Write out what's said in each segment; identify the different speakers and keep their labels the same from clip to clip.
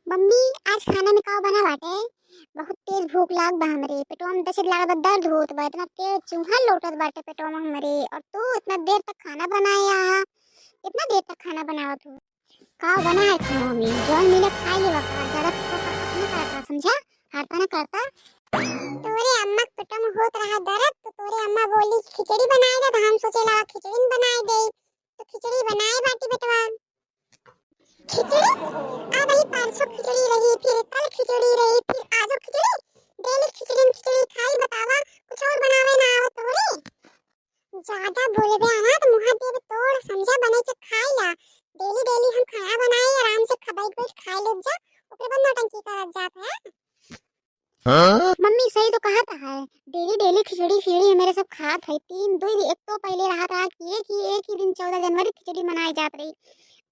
Speaker 1: Mummy आज खाना में का बना बाटे। बहुत तेज भूख लाग बा हमरे पेटवा में दर्द लागत बा, दर्द होत बा, इतना तेज चूहा लोटत बाटे पेटवा में हमरे। और तू इतना देर तक खाना बनाए आ, इतना देर तक खाना बनावत हो। का बना है खाना में जौन मिले खाई लेवा का, ज्यादा ना करता समझा, हारता ना करता। तोरे अम्मा के पेटवा में होत रहा दर्द तो तोरे अम्मा बोली खिचड़ी बनाए दे, तो हम सोचे लगा खिचड़ी बनाए दे, तो खिचड़ी बनाए बाटी बेटवा। खिचड़ी आ वही परसों खिचड़ी रही, फिर कल खिचड़ी रही, फिर आज खिचड़ी। डेली खिचड़ी खिचड़ी खाई बतावा, कुछ और बनावे ना आवत तोरे। ज्यादा बोलबे ना तो मुंह देब तोड़ समझा, बने के खाई ला। डेली डेली हम खाना बनाए आराम से खबाई कोई खाई ले जा, ओकरे बाद नौटंकी करत जात है। मम्मी सही तो कहा था है, डेली डेली खिचड़ी खिचड़ी मेरे सब खात है। तीन दो एक तो पहले रहा था कि एक ही दिन 14 जनवरी खिचड़ी मनाई जात रही,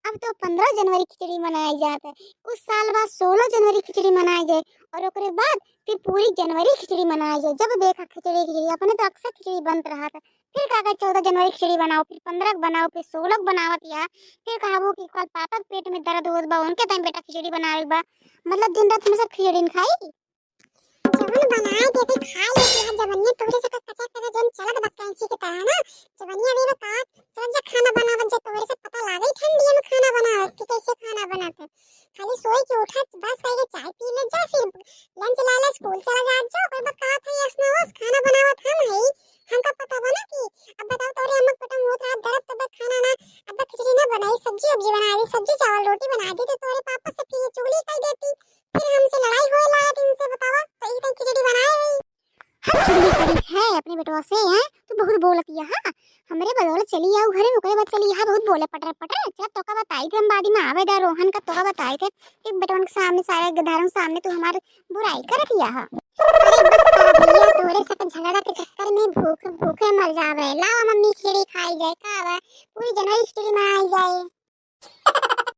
Speaker 1: अब तो 15 जनवरी खिचड़ी मनाई जात है। उस साल बाद 16 जनवरी खिचड़ी मनाई जाए, और ओकरे बाद फिर पूरी जनवरी खिचड़ी मनाई जाए। जब देखा खिचड़ी खिचड़ी, अपने तो अक्सर खिचड़ी बनत रहा था। फिर कहा 14 जनवरी खिचड़ी बनाओ, फिर 15 बनाओ, फिर 16 बनावत या फिर कहा कि कल पापा के पेट में दर्द होत बा, उनके टाइम बेटा खिचड़ी बनावे बा। मतलब दिन रात में सब खिचड़ी खाई जवन बनाए देते खा लेती है। जवनिया तोरे से कच्चा कच्चा जन चलत बा कैंची की तरह ना, जवनिया वे का चल जा खाना बनावत जा, तोरे से पता लागे ठंडी में खाना बनावत कि कैसे खाना बनाते। खाली सोई के उठत बस कहीं चाय पी ले जा, फिर लंच ला ले स्कूल चला जा, ओकर बाद का था यसनावस खाना बनावत हम है। हमका पता बना कि अब बताओ तोरे अम्मा पेट में होत रहा दर्द, तब खाना ना अब खिचड़ी ना बनाई, सब्जी सब्जी बना दी, सब्जी चावल रोटी बना दी, तो तोरे पापा से फिर चुगली कर देती, फिर हमसे लड़ाई होए लागत इनसे। बतावा तो ई खिचड़ी बनाए हम चुगली करी है अपने बेटवा से हैं। तू बहुत बोलती है हां, हमरे बदौलत चली आओ घरे में, ओकरे बाद चली यहां बहुत बोले पटर पटर। चल तो का बताई थे हम बाद में आवे दा रोहन का, तो का बताई थे कि बेटवन के सामने सारे गधारों के सामने तू हमारे बुराई कर दिया है। अरे बस कर भैया, तोरे से झगड़ा के चक्कर में भूखे भूखे मर जावे। लाओ मम्मी खिचड़ी खाई जाए का, पूरी जनवरी खिचड़ी मनाई जाए।